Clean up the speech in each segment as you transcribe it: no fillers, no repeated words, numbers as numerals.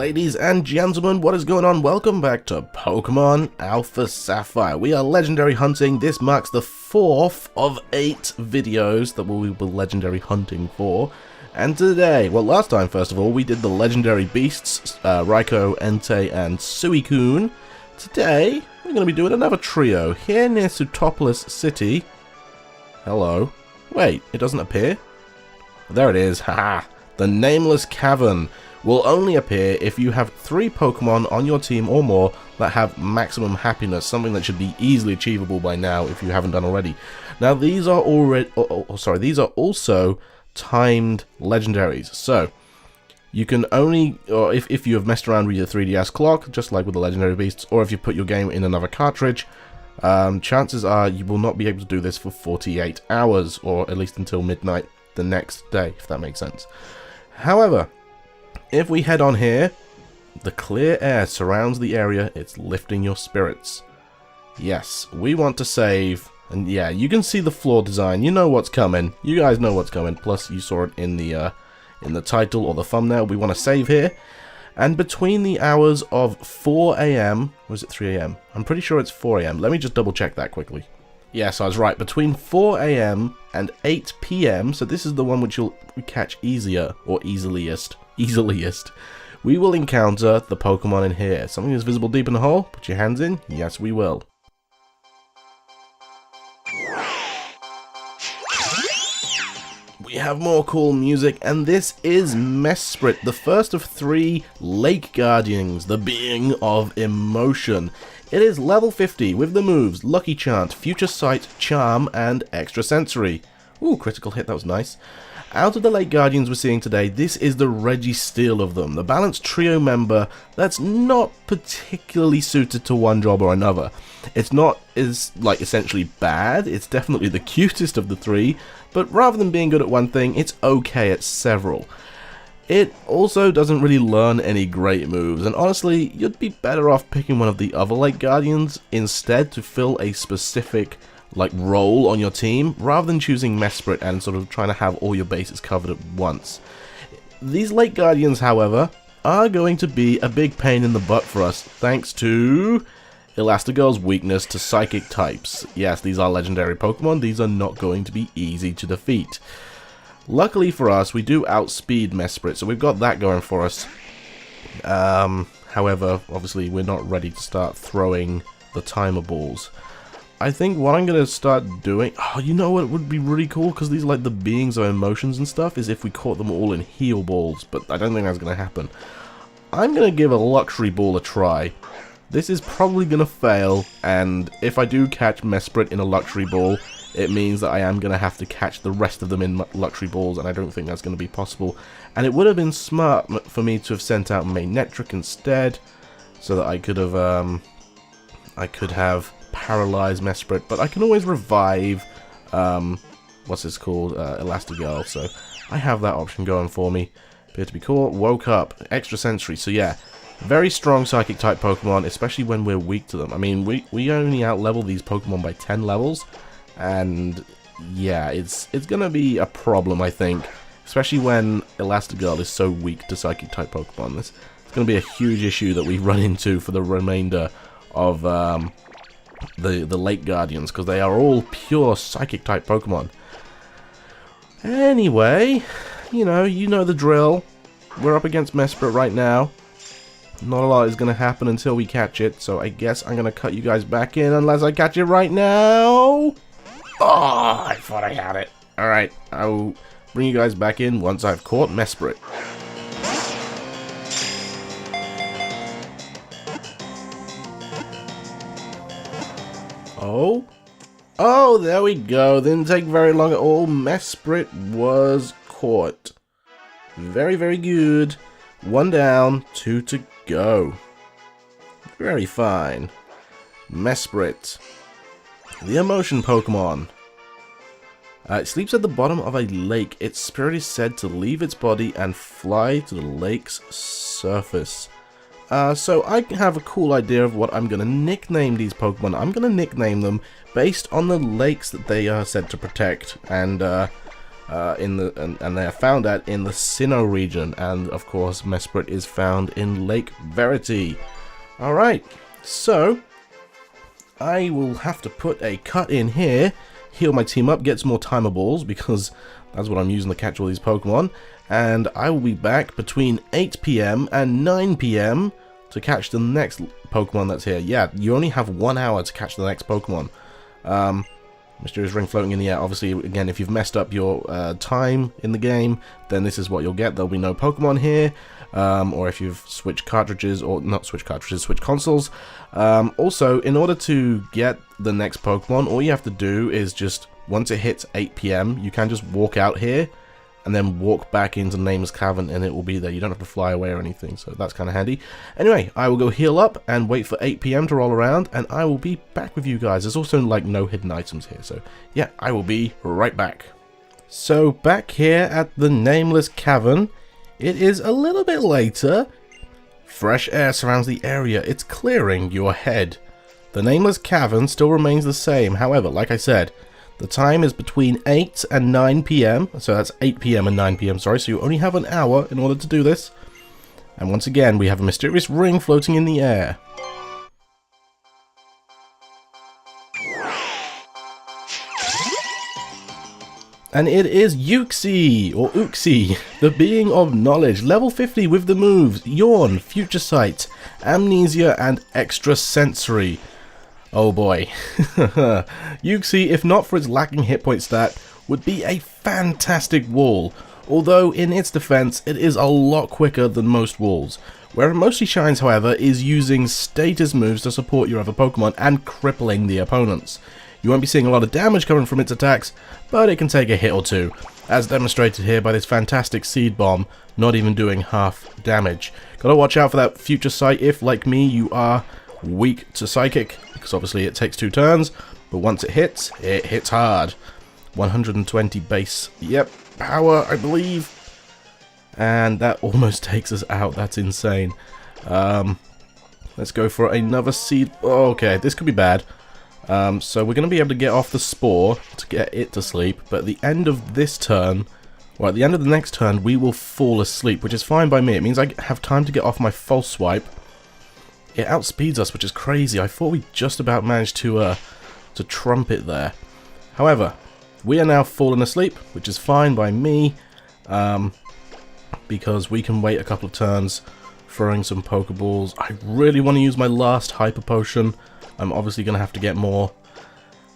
Ladies and gentlemen, what is going on? Welcome back to Pokemon Alpha Sapphire. We are legendary hunting. This marks the 4th of 8 videos that we will be legendary hunting for. And today, well, last time, first of all, we did the legendary beasts, Raikou, Entei, and Suicune. Today, we're going to be doing another trio here near Sootopolis City. Hello. Wait, it doesn't appear? There it is, haha. The Nameless Cavern will only appear if you have 3 Pokemon on your team or more that have maximum happiness, something that should be easily achievable by now if you haven't done already. Now these are these are also timed legendaries, so you can only, or if you have messed around with your 3DS clock, just like with the legendary beasts, or if you put your game in another cartridge, chances are you will not be able to do this for 48 hours, or at least until midnight the next day, if that makes sense. However, if we head on here, the clear air surrounds the area. It's lifting your spirits. Yes, we want to save, and yeah, you can see the floor design. You know what's coming. You guys know what's coming. Plus, you saw it in the title or the thumbnail. We want to save here, and between the hours of 4 AM, was it 3 AM? I'm pretty sure it's 4 AM. Let me just double check that quickly. Yes, I was right. Between 4 AM and 8 PM, so this is the one which you'll catch easier, or easiliest, we will encounter the Pokemon in here. Something is visible deep in the hole? Put your hands in? Yes, we will. We have more cool music, and this is Mesprit, the first of 3 Lake Guardians, the being of emotion. It is level 50 with the moves Lucky Chant, Future Sight, Charm, and Extra Sensory. Ooh, critical hit, that was nice. Out of the Lake Guardians we're seeing today, this is the Registeel of them, the balanced trio member that's not particularly suited to one job or another. It's not essentially bad, it's definitely the cutest of the 3, but rather than being good at one thing, it's okay at several. It also doesn't really learn any great moves, and honestly, you'd be better off picking one of the other Lake Guardians instead to fill a specific role on your team, rather than choosing Mesprit and sort of trying to have all your bases covered at once. These Lake Guardians, however, are going to be a big pain in the butt for us, thanks to Elastigirl's weakness to Psychic types. Yes, these are legendary Pokemon, these are not going to be easy to defeat. Luckily for us, we do outspeed Mesprit, so we've got that going for us. However, obviously we're not ready to start throwing the timer balls. I think what I'm going to start doing... Oh, you know what would be really cool? Because these are like the beings of emotions and stuff, is if we caught them all in heal balls, but I don't think that's going to happen. I'm going to give a luxury ball a try. This is probably going to fail, and if I do catch Mesprit in a luxury ball, it means that I am going to have to catch the rest of them in luxury balls, and I don't think that's going to be possible. And it would have been smart for me to have sent out Magnetric instead, so that I could have paralyzed Mesprit, but I can always revive, what's this called, Elastigirl, so I have that option going for me. Appear to be cool. Woke up, Extra Sensory, so yeah, very strong Psychic type Pokemon, especially when we're weak to them. I mean, we only out-level these Pokemon by 10 levels, and yeah, it's gonna be a problem, I think, especially when Elastigirl is so weak to Psychic type Pokemon. It's gonna be a huge issue that we run into for the remainder of the Lake Guardians, because they are all pure Psychic type Pokemon. Anyway, you know the drill. We're up against Mesprit right now. Not a lot is going to happen until we catch it, so I guess I'm going to cut you guys back in unless I catch it right now. Oh, I thought I had it. Alright, I'll bring you guys back in once I've caught Mesprit. Oh, there we go. Didn't take very long at all. Mesprit was caught. Very, very good. 1 down, 2 to go. Very fine. Mesprit, the emotion Pokemon. It sleeps at the bottom of a lake. Its spirit is said to leave its body and fly to the lake's surface. So I have a cool idea of what I'm going to nickname these Pokemon. I'm going to nickname them based on the lakes that they are said to protect, and and they are found in the Sinnoh region, and of course Mesprit is found in Lake Verity. Alright, so I will have to put a cut in here, heal my team up, get some more timer balls, because that's what I'm using to catch all these Pokemon, and I will be back between 8 PM and 9 PM to catch the next Pokemon that's here. Yeah, you only have 1 hour to catch the next Pokemon. Mysterious ring floating in the air. Obviously, again, if you've messed up your time in the game, then this is what you'll get. There'll be no Pokemon here. Or if you've switched cartridges, or not switched cartridges, switched consoles. Also, in order to get the next Pokemon, all you have to do is just, once it hits 8 PM, you can just walk out here, and then walk back into Nameless Cavern, and it will be there. You don't have to fly away or anything, so that's kind of handy. Anyway, I will go heal up and wait for 8 PM to roll around, and I will be back with you guys. There's also like no hidden items here, so yeah, I will be right back. So back here at the Nameless Cavern, it is a little bit later. Fresh air surrounds the area. It's clearing your head. The Nameless Cavern still remains the same. However, like I said, the time is between 8 and 9 PM, so that's 8 PM and 9 PM, sorry, so you only have an hour in order to do this. And once again, we have a mysterious ring floating in the air. And it is Uxie, or Uxie, the being of knowledge, level 50 with the moves Yawn, Future Sight, Amnesia, and Extra Sensory. Oh boy. Uxie, if not for its lacking hit point stat, would be a fantastic wall, although in its defense it is a lot quicker than most walls. Where it mostly shines, however, is using status moves to support your other Pokemon and crippling the opponents. You won't be seeing a lot of damage coming from its attacks, but it can take a hit or two, as demonstrated here by this fantastic Seed Bomb, not even doing half damage. Gotta watch out for that Future Sight if, like me, you are weak to Psychic, because obviously it takes 2 turns, but once it hits hard. 120 base, yep, power, I believe, and that almost takes us out. That's insane. Let's go for another Seed. Oh, okay, this could be bad. So we're going to be able to get off the Spore to get it to sleep, but at the end of this turn, or at the end of the next turn, we will fall asleep, which is fine by me. It means I have time to get off my False Swipe. It outspeeds us, which is crazy. I thought we just about managed to trump it there. However, we are now falling asleep, which is fine by me, because we can wait a couple of turns, throwing some Pokeballs. I really want to use my last Hyper Potion. I'm obviously going to have to get more.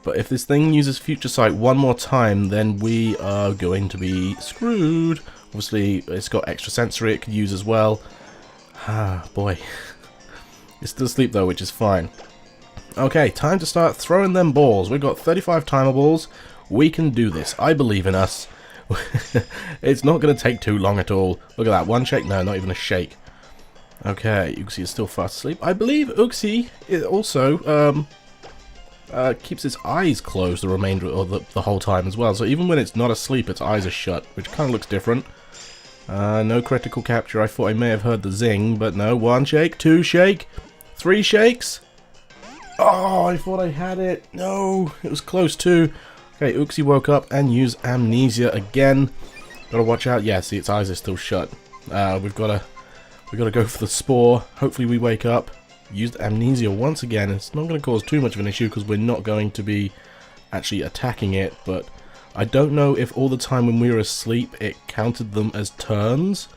But if this thing uses Future Sight one more time, then we are going to be screwed. Obviously, it's got Extra Sensory it could use as well. Ah, boy. It's still asleep though, which is fine. Okay, time to start throwing them balls. We've got 35 timer balls. We can do this. I believe in us. It's not going to take too long at all. Look at that. One shake? No, not even a shake. Okay, Uxie is still fast asleep. I believe Uxie also keeps its eyes closed the remainder of the whole time as well. So even when it's not asleep, its eyes are shut, which kind of looks different. No critical capture. I thought I may have heard the zing, but no. 1 shake, 2 shake, 3 shakes. Oh, I thought I had it. No, it was close too. Okay, Uxie woke up and used Amnesia again. Gotta watch out. Yeah, see, its eyes are still shut. We've gotta go for the Spore. Hopefully we wake up. Used Amnesia once again. It's not going to cause too much of an issue because we're not going to be actually attacking it, but I don't know if all the time when we were asleep it counted them as turns.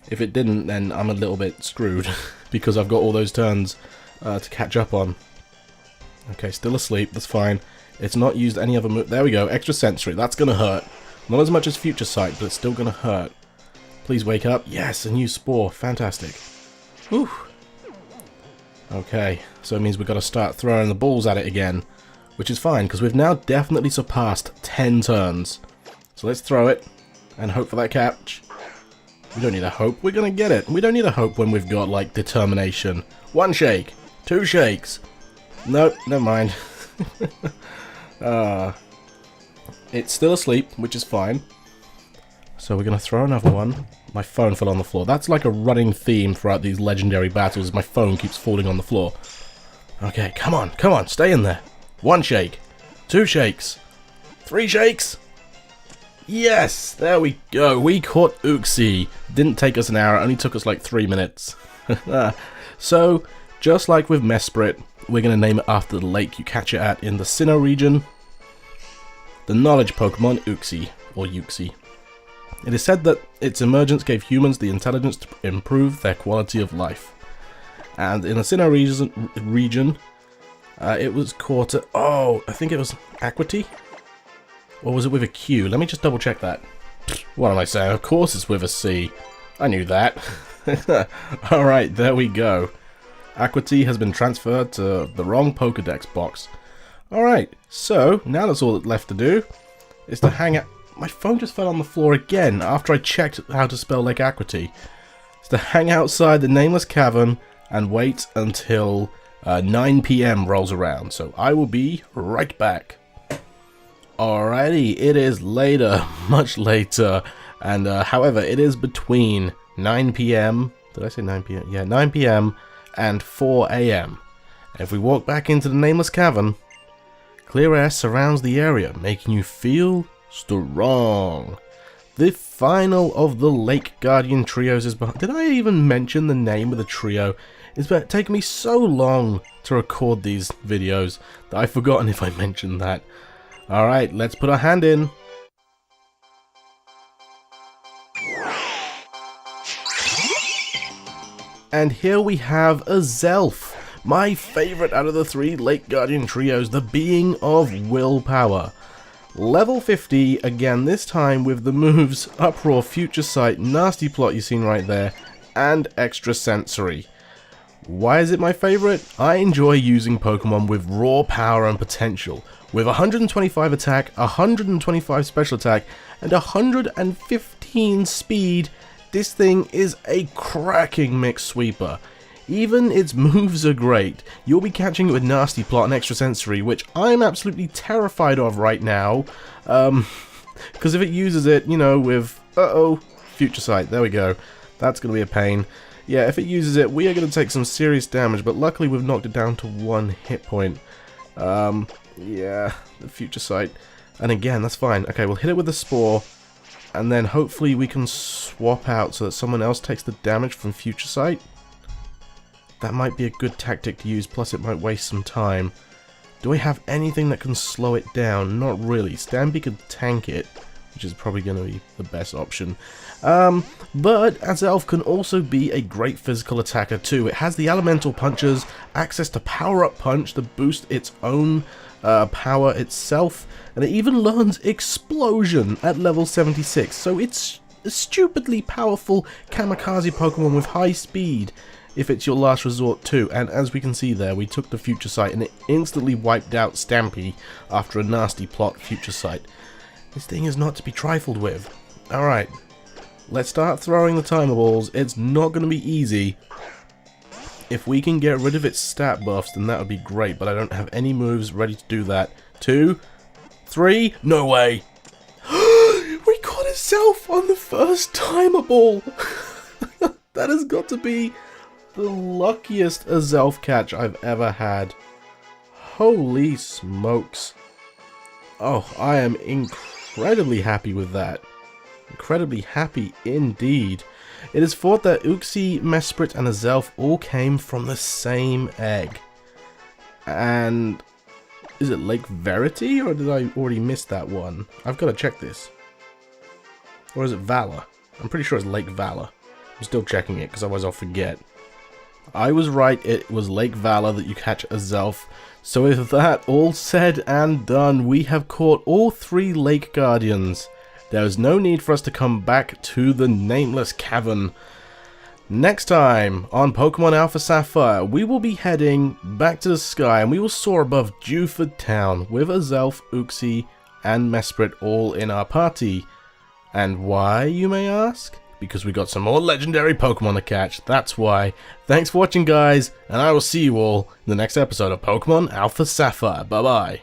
If it didn't, then I'm a little bit screwed because I've got all those turns to catch up on. Okay, still asleep. That's fine. It's not used any other move. There we go. Extra Sensory. That's going to hurt. Not as much as Future Sight, but it's still going to hurt. Please wake up. Yes, a new Spore. Fantastic. Whew. Okay, so it means we've got to start throwing the balls at it again, which is fine, because we've now definitely surpassed 10 turns. So let's throw it, and hope for that catch. We don't need a hope, we're going to get it. We don't need a hope when we've got, like, determination. 1 shake, 2 shakes. Nope, never mind. It's still asleep, which is fine. So we're going to throw another one. My phone fell on the floor. That's like a running theme throughout these legendary battles. My phone keeps falling on the floor. Okay, come on, stay in there. 1 shake. 2 shakes. 3 shakes. Yes, there we go. We caught Uxie. Didn't take us an hour, it only took us like 3 minutes. So, just like with Mesprit, we're going to name it after the lake you catch it at in the Sinnoh region. The knowledge Pokemon Uxie, or Uxie. It is said that its emergence gave humans the intelligence to improve their quality of life. And in the Sinnoh region, it was caught at, I think it was Aquity? Or was it with a Q? Let me just double check that. What am I saying? Of course it's with a C. I knew that. Alright, there we go. Aquity has been transferred to the wrong Pokedex box. Alright, so now that's all that's left to do is to hang out. My phone just fell on the floor again after I checked how to spell Lake Aquity. It's to hang outside the Nameless Cavern and wait until 9 PM rolls around. So I will be right back. Alrighty, it is later, much later, and however, it is between 9 PM, did I say 9 PM? Yeah, 9 PM and 4 AM. If we walk back into the Nameless Cavern, clear air surrounds the area, making you feel strong. The final of the Lake Guardian trios is behind. Did I even mention the name of the trio? It's been taking me so long to record these videos that I've forgotten if I mentioned that. Alright, let's put our hand in. And here we have Azelf, my favourite out of the 3 Lake Guardian trios, the being of willpower. Level 50, again this time with the moves Uproar, Future Sight, Nasty Plot you've seen right there, and Extra Sensory. Why is it my favourite? I enjoy using Pokemon with raw power and potential. With 125 attack, 125 special attack, and 115 speed, this thing is a cracking mix sweeper. Even its moves are great. You'll be catching it with Nasty Plot and Extra Sensory, which I'm absolutely terrified of right now. Because if it uses it, you know, with, Future Sight, there we go. That's going to be a pain. Yeah, if it uses it, we are going to take some serious damage, but luckily we've knocked it down to 1 hit point. Yeah, the Future Sight. And again, that's fine. Okay, we'll hit it with the Spore, and then hopefully we can swap out so that someone else takes the damage from Future Sight. That might be a good tactic to use, plus it might waste some time. Do I have anything that can slow it down? Not really. Stampy could tank it, which is probably going to be the best option. But Azelf can also be a great physical attacker too. It has the elemental punches, access to power-up punch to boost its own power itself, and it even learns explosion at level 76. So it's a stupidly powerful kamikaze Pokemon with high speed if it's your last resort too. And as we can see there, we took the Future Sight and it instantly wiped out Stampy after a Nasty Plot Future Sight. This thing is not to be trifled with. Alright, let's start throwing the timer balls. It's not going to be easy. If we can get rid of its stat buffs, then that would be great, but I don't have any moves ready to do that. 2, 3, no way! We caught itself on the first timer ball! That has got to be the luckiest Azelf catch I've ever had. Holy smokes. Oh, I am incredibly happy with that. Incredibly happy indeed. It is thought that Uxie, Mesprit, and Azelf all came from the same egg. And is it Lake Verity, or did I already miss that one? I've got to check this. Or is it Valor? I'm pretty sure it's Lake Valor. I'm still checking it because otherwise I'll forget. I was right, it was Lake Valor that you catch Azelf. So with that all said and done, we have caught all 3 Lake Guardians. There is no need for us to come back to the Nameless Cavern. Next time on Pokemon Alpha Sapphire, we will be heading back to the sky and we will soar above Dewford Town with Azelf, Uxie, and Mesprit all in our party. And why, you may ask? Because we got some more legendary Pokemon to catch, that's why. Thanks for watching guys, and I will see you all in the next episode of Pokemon Alpha Sapphire. Bye bye.